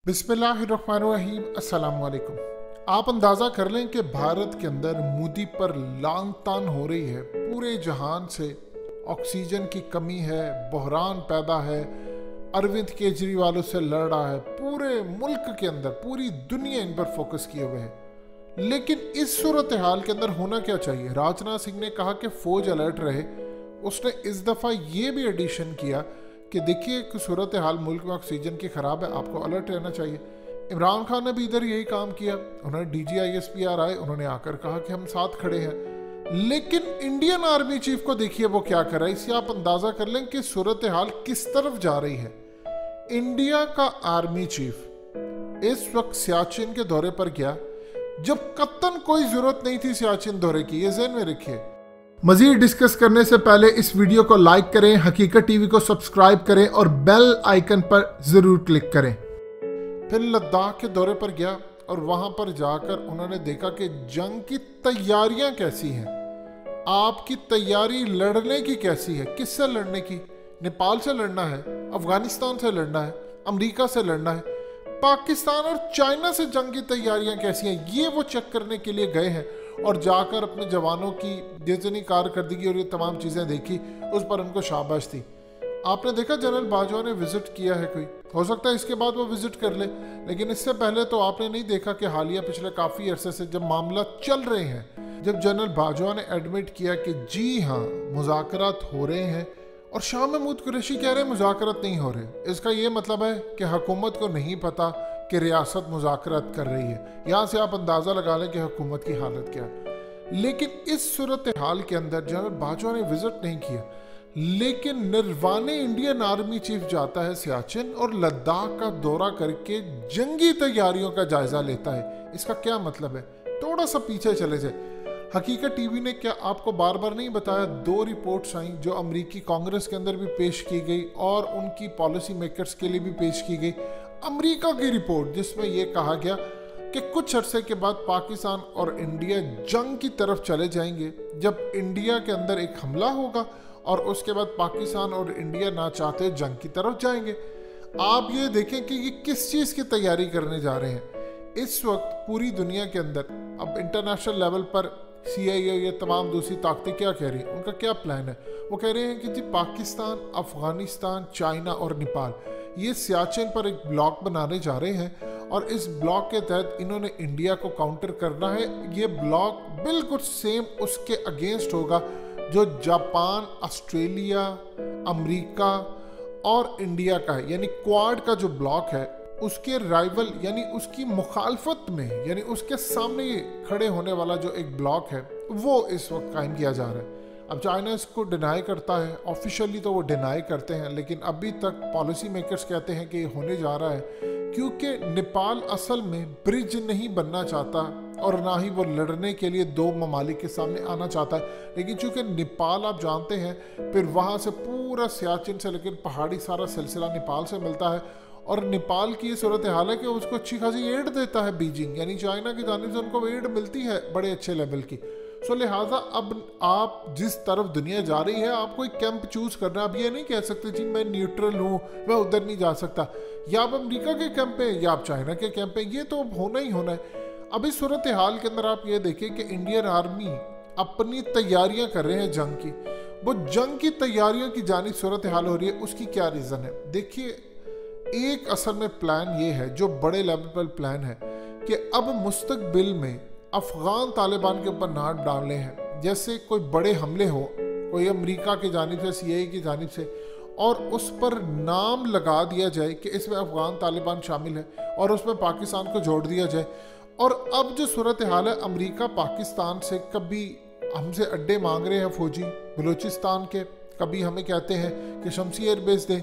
बिस्मिल्लाहिर्रहमानिर्रहीम, अस्सलाम वालेकुम। आप अंदाज़ा कर लें कि भारत के अंदर मोदी पर लांग तान हो रही है। पूरे जहान से ऑक्सीजन की कमी है, बहरान पैदा है, अरविंद केजरीवाल से लड़ रहा है। पूरे मुल्क के अंदर पूरी दुनिया इन पर फोकस किए हुए है। लेकिन इस सूरत हाल के अंदर होना क्या चाहिए? राजनाथ सिंह ने कहा कि फौज अलर्ट रहे। उसने इस दफ़ा ये भी एडिशन किया कि देखिए कि सूरत हाल मुल्क में ऑक्सीजन की ख़राब है, आपको अलर्ट रहना चाहिए। इमरान खान ने भी इधर यही काम किया। उन्होंने DGISPR आए, उन्होंने आकर कहा कि हम साथ खड़े हैं। लेकिन इंडियन आर्मी चीफ को देखिए वो क्या कर रहा है। इससे आप अंदाज़ा कर लें कि सूरत हाल किस तरफ जा रही है। इंडिया का आर्मी चीफ इस वक्त सियाचिन के दौरे पर गया, जब कतन कोई ज़रूरत नहीं थी सियाचिन दौरे की। ये ज़हन में रखिए। मजीद डिस्कस करने से पहले इस वीडियो को लाइक करें, हकीकत टीवी को सब्सक्राइब करें और बेल आइकन पर ज़रूर क्लिक करें। फिर लद्दाख के दौरे पर गया और वहां पर जाकर उन्होंने देखा कि जंग की तैयारियां कैसी हैं। आपकी तैयारी लड़ने की कैसी है? किससे लड़ने की? नेपाल से लड़ना है, अफगानिस्तान से लड़ना है, अमेरिका से लड़ना है, पाकिस्तान और चाइना से जंग की तैयारियां कैसी हैं? ये वो चेक करने के लिए गए हैं और जाकर अपने जवानों की जितनी कारकर्दगी और ये तमाम चीज़ें देखी, उस पर उनको शाबाश थी। आपने देखा जनरल बाजवा ने विजिट किया है, कोई हो सकता है इसके बाद वो विजिट कर ले, लेकिन इससे पहले तो आपने नहीं देखा कि हालिया पिछले काफ़ी अरसे से जब मामला चल रहे हैं, जब जनरल बाजवा ने एडमिट किया कि जी हाँ मुज़ाकरात हो रहे हैं और शाह महमूद कुरैशी कह रहे हैं मुज़ाकरात नहीं हो रहे, इसका ये मतलब है कि हुकूमत को नहीं पता कि रियासत मुज़ाकरात कर रही है। यहाँ से आप अंदाज़ा लगा लें कि हुकूमत की हालत क्या है। लेकिन इस सूरत हाल के अंदर जनरल बाजवा ने विजिट नहीं किया, लेकिन निर्वाणे इंडियन आर्मी चीफ जाता है सियाचिन और लद्दाख का दौरा करके जंगी तैयारियों का जायजा लेता है। इसका क्या मतलब है? थोड़ा सा पीछे चले जाए। हकीकत टीवी ने क्या आपको बार बार नहीं बताया? 2 रिपोर्ट्स आई जो अमरीकी कांग्रेस के अंदर भी पेश की गई और उनकी पॉलिसी मेकर्स के लिए भी पेश की गई। अमेरिका की रिपोर्ट जिसमें यह कहा गया कि कुछ अरसे के बाद पाकिस्तान और इंडिया जंग की तरफ चले जाएंगे, जब इंडिया के अंदर एक हमला होगा और उसके बाद पाकिस्तान और इंडिया ना चाहते जंग की तरफ जाएंगे। आप ये देखें कि ये किस चीज़ की तैयारी करने जा रहे हैं। इस वक्त पूरी दुनिया के अंदर अब इंटरनेशनल लेवल पर CIA या तमाम दूसरी ताकतें क्या कह रही हैं, उनका क्या प्लान है? वो कह रहे हैं कि जी पाकिस्तान, अफगानिस्तान, चाइना और नेपाल ये सियाचिन पर एक ब्लॉक बनाने जा रहे हैं और इस ब्लॉक के तहत इन्होंने इंडिया को काउंटर करना है। ये ब्लॉक बिल्कुल सेम उसके अगेंस्ट होगा जो जापान, ऑस्ट्रेलिया, अमेरिका और इंडिया का है, यानी क्वाड का जो ब्लॉक है उसके राइवल यानी उसकी मुखालफत में, यानी उसके सामने खड़े होने वाला जो एक ब्लॉक है वो इस वक्त कायम किया जा रहा है। अब चाइना इसको डिनाई करता है, ऑफिशियली तो वो डिनाई करते हैं, लेकिन अभी तक पॉलिसी मेकर्स कहते हैं कि ये होने जा रहा है क्योंकि नेपाल असल में ब्रिज नहीं बनना चाहता और ना ही वो लड़ने के लिए 2 ममालिक के सामने आना चाहता है। लेकिन चूंकि नेपाल आप जानते हैं, फिर वहाँ से पूरा सियाचिन से लेकर पहाड़ी सारा सिलसिला नेपाल से मिलता है और नेपाल की ये सूरत हाल है कि उसको अच्छी खासी एड देता है बीजिंग, यानी चाइना की जानिब से उनको एड मिलती है बड़े अच्छे लेवल की। सो लिहाजा अब आप जिस तरफ दुनिया जा रही है आपको एक कैंप चूज करना। अब ये नहीं कह सकते जी मैं न्यूट्रल हूँ, मैं उधर नहीं जा सकता, या आप अमेरिका के कैंप पे या आप चाइना के कैंप पे, ये तो होना ही होना है। अब इस सूरत हाल के अंदर आप ये देखें कि इंडियन आर्मी अपनी तैयारियां कर रहे हैं जंग की। वो जंग की तैयारियों की जानिब सूरत हाल हो रही है, उसकी क्या रीज़न है? देखिए, एक असल में प्लान ये है जो बड़े लेवल पर प्लान है कि अब मुस्तकबिल में अफगान तालिबान के ऊपर नाट डालने हैं। जैसे कोई बड़े हमले हो, कोई अमेरिका की जानिब से, CIA की जानिब से, और उस पर नाम लगा दिया जाए कि इसमें अफगान तालिबान शामिल है और उसमें पाकिस्तान को जोड़ दिया जाए। और अब जो सूरत हाल है, अमेरिका पाकिस्तान से कभी हमसे अड्डे मांग रहे हैं फौजी बलूचिस्तान के, कभी हमें कहते हैं कि शमसी एयरबेस दें,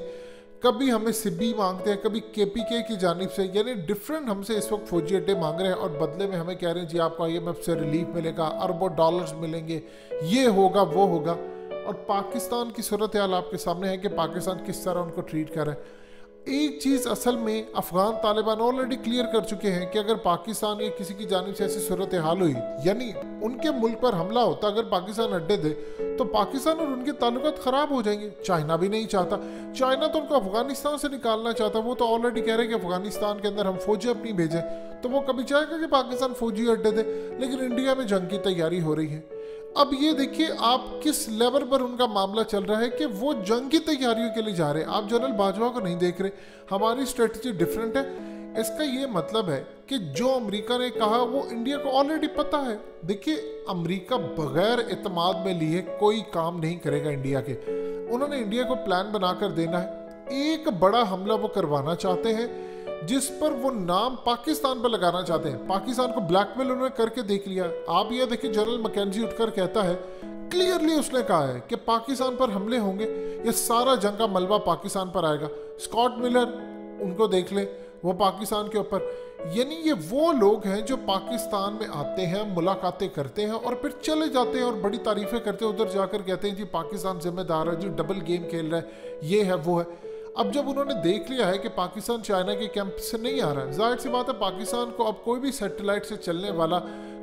कभी हमें सिब्बी मांगते हैं, कभी KPK की जानिब से, यानी डिफरेंट हमसे इस वक्त फौजी अड्डे मांग रहे हैं और बदले में हमें कह रहे हैं जी आपको IMF से रिलीफ मिलेगा, अरबों डॉलर्स मिलेंगे, ये होगा वो होगा। और पाकिस्तान की सूरत हाल आपके सामने है कि पाकिस्तान किस तरह उनको ट्रीट कर रहा है। एक चीज असल में अफगान तालिबान ऑलरेडी क्लियर कर चुके हैं कि अगर पाकिस्तान या किसी की जानिब से ऐसी सूरत हाल हुई, यानी उनके मुल्क पर हमला होता, अगर पाकिस्तान अड्डे दे, तो पाकिस्तान और उनके ताल्लुकात खराब हो जाएंगे। चाइना भी नहीं चाहता, चाइना तो उनको अफगानिस्तान से निकालना चाहता, वो तो ऑलरेडी कह रहे हैं कि अफगानिस्तान के अंदर हम फौजी अपनी भेजें, तो वो कभी चाहेगा कि पाकिस्तान फौजी अड्डे दे। लेकिन इंडिया में जंग की तैयारी हो रही है। अब ये देखिए आप किस लेवल पर उनका मामला चल रहा है कि वो जंग की तैयारियों के लिए जा रहे हैं। आप जनरल बाजवा को नहीं देख रहे, हमारी स्ट्रेटजी डिफरेंट है। इसका ये मतलब है कि जो अमेरिका ने कहा वो इंडिया को ऑलरेडी पता है। देखिए अमेरिका बगैर एतमाद में लिए कोई काम नहीं करेगा इंडिया के। उन्होंने इंडिया को प्लान बनाकर देना है। एक बड़ा हमला वो करवाना चाहते हैं जिस पर वो नाम पाकिस्तान पर लगाना चाहते हैं। पाकिस्तान को ब्लैकमेल उन्होंने करके देख लिया। आप ये देखिए जनरल मैकेंजी उठकर कहता है, क्लियरली उसने कहा है कि पाकिस्तान पर हमले होंगे, ये सारा जंग का मलबा पाकिस्तान पर आएगा। स्कॉट मिलर उनको देख ले, वो पाकिस्तान के ऊपर, यानी ये वो लोग हैं जो पाकिस्तान में आते हैं, मुलाकातें करते हैं और फिर चले जाते हैं और बड़ी तारीफें करते हैं। उधर जाकर कहते हैं जी पाकिस्तान जिम्मेदार है, जी डबल गेम खेल रहा है, ये है वो है। अब जब उन्होंने देख लिया है कि पाकिस्तान चाइना के कैंप से नहीं आ रहा है, जाहिर सी बात है पाकिस्तान को अब कोई भी सैटेलाइट से चलने वाला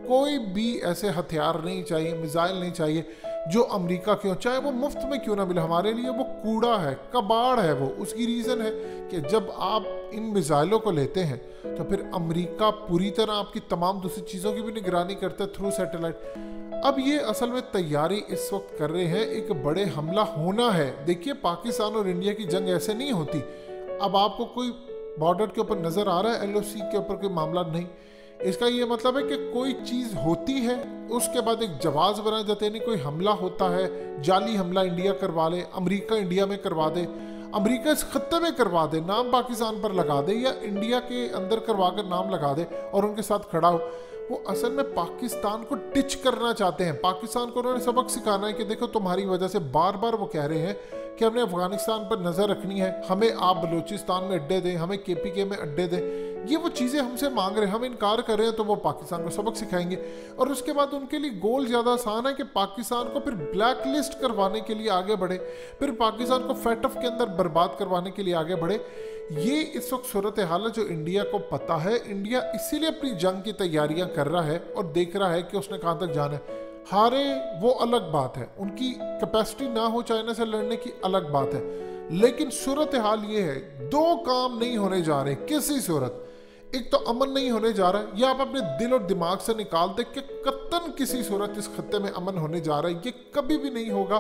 कोई भी ऐसे हथियार नहीं चाहिए, मिसाइल नहीं चाहिए जो अमेरिका के हो, चाहे वो मुफ्त में क्यों ना मिले। हमारे लिए वो कूड़ा है, कबाड़ है वो। उसकी रीज़न है कि जब आप इन मिसाइलों को लेते हैं तो फिर अमेरिका पूरी तरह आपकी तमाम दूसरी चीज़ों की भी निगरानी करता है थ्रू सैटेलाइट। अब ये असल में तैयारी इस वक्त कर रहे हैं, एक बड़े हमला होना है। देखिए पाकिस्तान और इंडिया की जंग ऐसे नहीं होती। अब आपको कोई बॉर्डर के ऊपर नज़र आ रहा है, LOC के ऊपर कोई मामला नहीं। इसका ये मतलब है कि कोई चीज़ होती है उसके बाद एक जवाब बनाया जाता है, नहीं कोई हमला होता है, जाली हमला इंडिया करवा ले, अमेरिका इंडिया में करवा दे, अमेरिका इस खत्ते में करवा दे, नाम पाकिस्तान पर लगा दे या इंडिया के अंदर करवा कर नाम लगा दे और उनके साथ खड़ा हो। वो असल में पाकिस्तान को टिच करना चाहते हैं। पाकिस्तान को उन्होंने सबक सिखाना है कि देखो तुम्हारी वजह से बार बार वो कह रहे हैं कि हमने अफगानिस्तान पर नज़र रखनी है, हमें आप बलूचिस्तान में अड्डे दें, हमें KPK में अड्डे दें। ये वो चीज़ें हमसे मांग रहे हैं, हम इनकार कर रहे हैं, तो वो पाकिस्तान को सबक सिखाएंगे। और उसके बाद उनके लिए गोल ज़्यादा आसान है कि पाकिस्तान को फिर ब्लैक लिस्ट करवाने के लिए आगे बढ़े, फिर पाकिस्तान को FATF के अंदर बर्बाद करवाने के लिए आगे बढ़े। ये इस वक्त सूरत हाल है जो इंडिया को पता है। इंडिया इसीलिए अपनी जंग की तैयारियां कर रहा है और देख रहा है कि उसने कहां तक जाना है। हारे वो अलग बात है, उनकी कैपेसिटी ना हो चाइना से लड़ने की अलग बात है, लेकिन सूरत हाल ये है दो काम नहीं होने जा रहे किसी सूरत। एक तो अमन नहीं होने जा रहा है, यह आप अपने दिल और दिमाग से निकाल दे कि कतन किसी सूरत इस खत्ते में अमन होने जा रहा है। ये कभी भी नहीं होगा,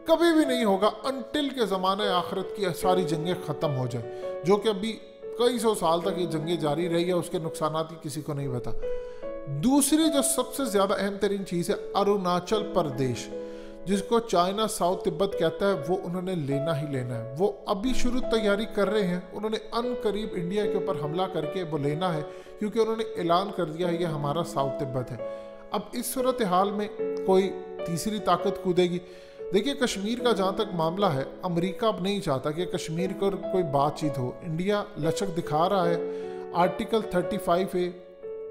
कभी भी नहीं होगा अनटिल के ज़माने आखिरत की सारी जंगें ख़त्म हो जाए, जो कि अभी कई सौ साल तक ये जंगें जारी रही है, उसके नुकसानात की किसी को नहीं पता। दूसरी जो सबसे ज़्यादा अहम तरीन चीज़ है अरुणाचल प्रदेश, जिसको चाइना साउथ तिब्बत कहता है, वो उन्होंने लेना ही लेना है। वो अभी शुरू तैयारी कर रहे हैं, उन्होंने अनकरीब इंडिया के ऊपर हमला करके वो लेना है, क्योंकि उन्होंने ऐलान कर दिया है ये हमारा साउथ तिब्बत है। अब इस सूरत हाल में कोई तीसरी ताकत कूदेगी। देखिए कश्मीर का जहाँ तक मामला है, अमेरिका अब नहीं चाहता कि कश्मीर पर कोई बातचीत हो। इंडिया लचक दिखा रहा है, आर्टिकल 35A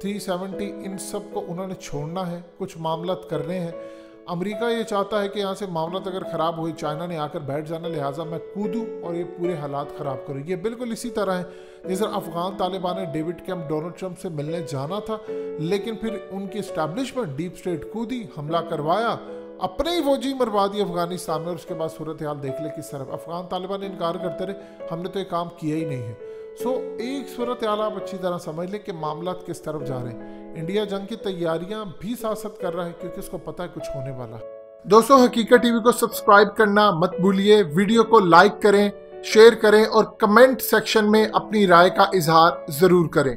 370 इन सब को उन्होंने छोड़ना है, कुछ मामलत कर रहे हैं। अमेरिका ये चाहता है कि यहाँ से मामलत अगर ख़राब हुई चाइना ने आकर बैठ जाना, लिहाजा मैं कूदूँ और ये पूरे हालात ख़राब करूँ। ये बिल्कुल इसी तरह है जैसे अफगान तालिबान ने डेविड कैम्प डोनाल्ड ट्रंप से मिलने जाना था, लेकिन फिर उनकी इस्टेब्लिशमेंट डीप स्टेट कूदी, हमला करवाया, अपने ही फौजी मरवा दिए अफगानिस्तान में, और उसके बाद सूरत हाल देख ले किस तरफ। अफगान तालिबान ने इनकार करते रहे, हमने तो ये काम किया ही नहीं है। एक सूरत हाल आप अच्छी तरह समझ लें कि मामला किस तरफ जा रहे हैं। इंडिया जंग की तैयारियां भी साथ कर रहा है, क्योंकि उसको पता है कुछ होने वाला। दोस्तों हकीकत टीवी को सब्सक्राइब करना मत भूलिए, वीडियो को लाइक करें, शेयर करें और कमेंट सेक्शन में अपनी राय का इजहार जरूर करें।